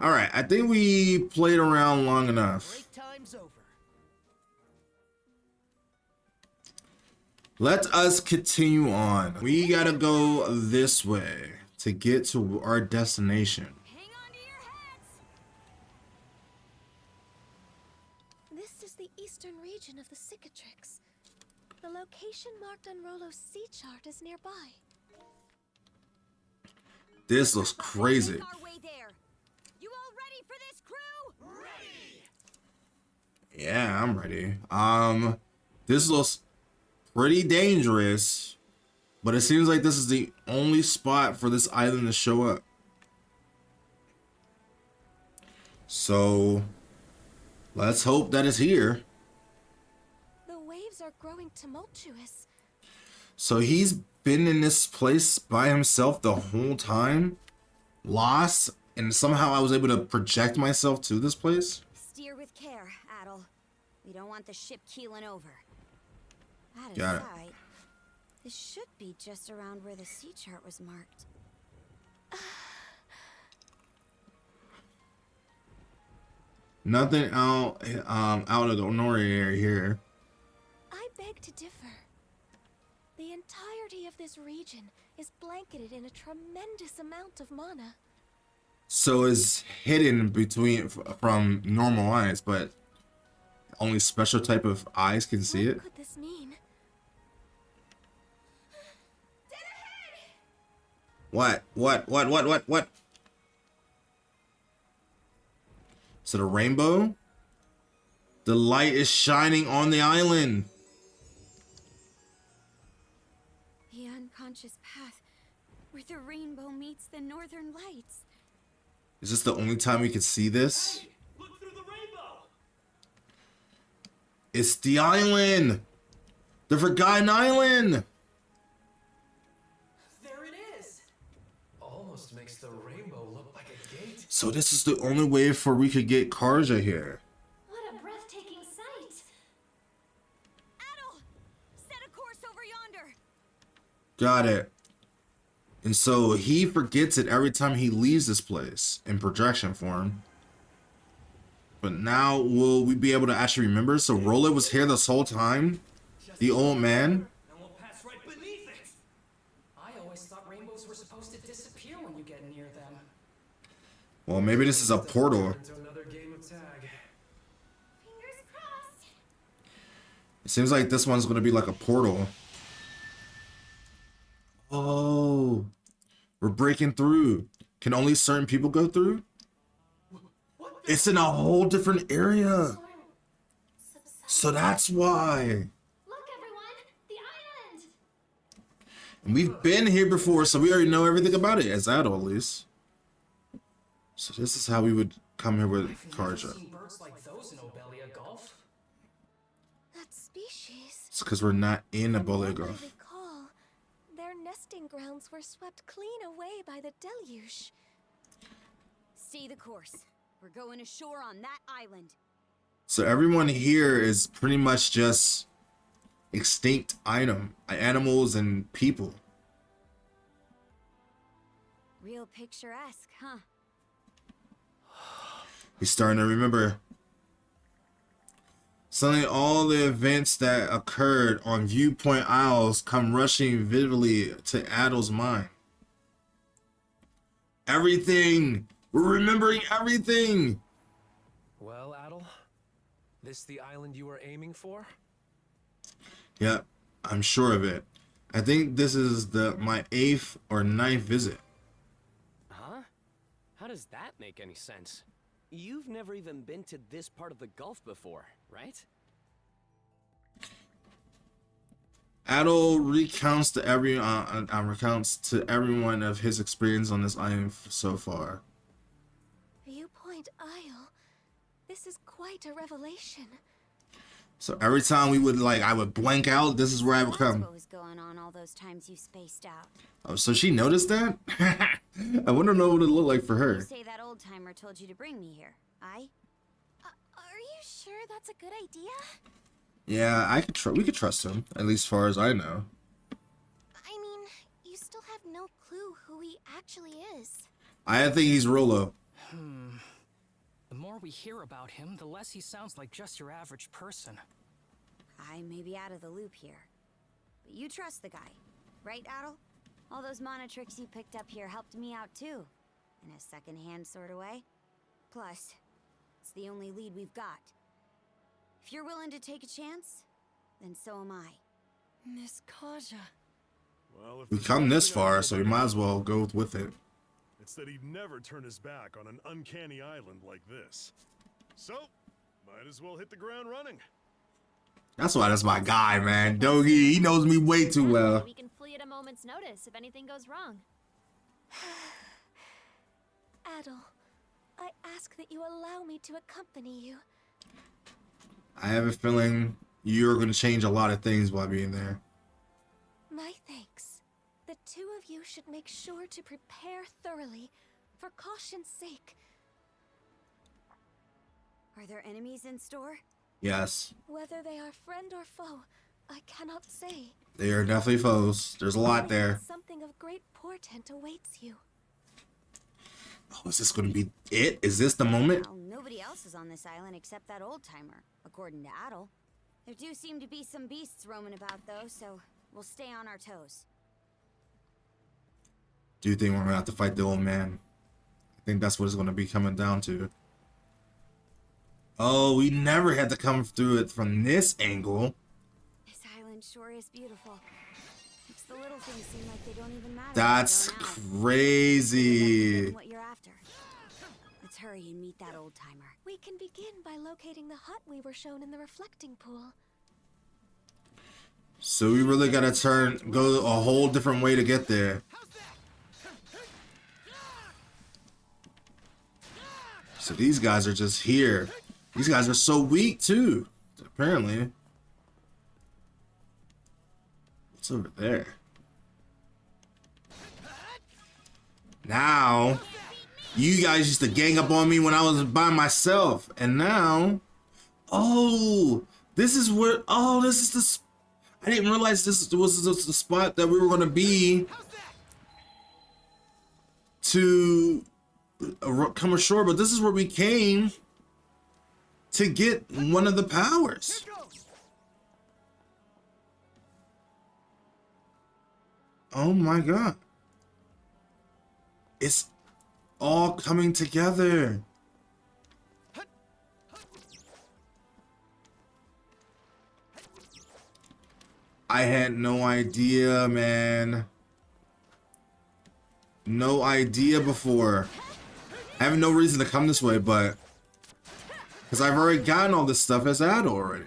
Alright, I think we played around long enough. Break time's over. Let us continue on. We gotta go this way to get to our destination. Hang on to your hats! This is the eastern region of the Cicatrix. The location marked on Rolo's sea chart is nearby. This looks crazy. Make our way there. You all ready for this, crew? Ready! Yeah, I'm ready. This looks pretty dangerous, but it seems like this is the only spot for this island to show up. So let's hope that it's here. The waves are growing tumultuous. So he's been in this place by himself the whole time, lost, and somehow I was able to project myself to this place. Steer with care, Adel. We don't want the ship keeling over. Out of Got it. sight. This should be just around where the sea chart was marked. Nothing out of the ordinary area here. I beg to differ. The entirety of this region is blanketed in a tremendous amount of mana. So it's hidden from normal eyes, but only special type of eyes can see it. What could this mean? What? Is it a rainbow? The light is shining on the island. The unconscious path where the rainbow meets the northern lights. Is this the only time we can see this? Look through the rainbow. It's the island. The Forgotten Island. There it is. Almost makes the rainbow look like a gate. So this is the only way for we could get Karja here. What a breathtaking sight! Adel! Set a course over yonder! Got it. And so he forgets it every time he leaves this place in projection form. But now will we be able to actually remember? So Rolla was here this whole time? The old man? And we'll pass right beneath it. I always thought rainbows were supposed to disappear when you get near them. Well, maybe this is a portal. Into another game of tag. Fingers crossed! It seems like this one's going to be like a portal. Oh, we're breaking through. Can only certain people go through? It's in a whole different area. So that's why. Look, everyone! The island! And we've been here before, so we already know everything about it, as Adol at least. So this is how we would come here with I've never Karja. seen birds like those in Obelia Gulf. That species. It's because we're not in a From what I Bolega. recall, their nesting grounds were swept clean away by the deluge. Stay the course. We're going ashore on that island. So everyone here is pretty much just extinct animals and people. Real picturesque, huh? He's starting to remember. Suddenly, all the events that occurred on Viewpoint Isles come rushing vividly to Adel's mind. Everything! We're remembering everything! Well, Adel, this the island you were aiming for? Yep, I'm sure of it. I think this is my 8th or 9th visit. Huh? How does that make any sense? You've never even been to this part of the Gulf before, right? Adel recounts to everyone of his experience on this island so far. Viewpoint Isle. This is quite a revelation. So every time I would blank out, this is where I would come. What was going on all those times you spaced out? Oh, so she noticed that? I want to know what it looked like for her. You say that old timer told you to bring me here. Are you sure that's a good idea? Yeah, we could trust him, at least as far as I know. I mean, you still have no clue who he actually is. I think he's Rolo. The more we hear about him, the less he sounds like just your average person. I may be out of the loop here, but you trust the guy, right, Adel? All those mana tricks you picked up here helped me out too, in a second-hand sort of way. Plus, it's the only lead we've got. If you're willing to take a chance, then so am I. Miss Kaja. Well, if We there's come one this thing I know far, so we about might him, as well go with it. it's that he'd never turn his back on an uncanny island like this. So, might as well hit the ground running. That's why that's my guy, man. Dogi, he knows me way too well. We can flee at a moment's notice if anything goes wrong. Adel, I ask that you allow me to accompany you. I have a feeling you're going to change a lot of things while being there. My thanks. The two of you should make sure to prepare thoroughly, for caution's sake. Are there enemies in store? Yes. Whether they are friend or foe, I cannot say. They are definitely foes. There's a lot Only there. that something of great portent awaits you. Oh, is this going to be it? Is this the moment? Well, nobody else is on this island except that old timer, according to Adel. There do seem to be some beasts roaming about though, so we'll stay on our toes. Do you think we're going to have to fight the old man? I think that's what it's going to be coming down to. Oh, we never had to come through it from this angle. This island sure is beautiful. Makes the little things seem like they don't even matter. That's when they're going out. crazy. What you're after. Let's hurry and meet that old timer. We can begin by locating the hut we were shown in the reflecting pool. So we really got to go a whole different way to get there. So these guys are just here. These guys are so weak too, apparently. What's over there? Now, you guys used to gang up on me when I was by myself. And now, oh, this is where, oh, this is the, I didn't realize this was the spot that we were going to be to come ashore. But this is where we came to get one of the powers. Oh my God. It's all coming together. I had no idea, man. No idea before. I have no reason to come this way, but because I've already gotten all this stuff as Adel already.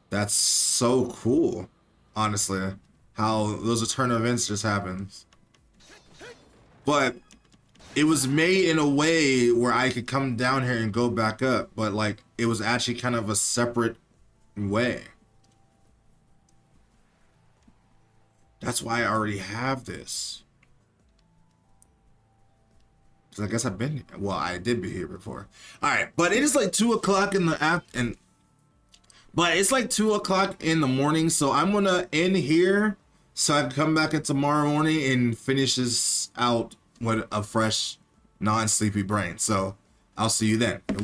That's so cool, honestly, how those eternal events just happens. But it was made in a way where I could come down here and go back up, but like it was actually kind of a separate way. That's why I already have this. Because I guess I've been, well, I did be here before. All right, but it is like 2 o'clock in the but it's like 2 o'clock in the morning, so I'm gonna end here so I can come back in tomorrow morning and finish this out with a fresh, non-sleepy brain. So I'll see you then.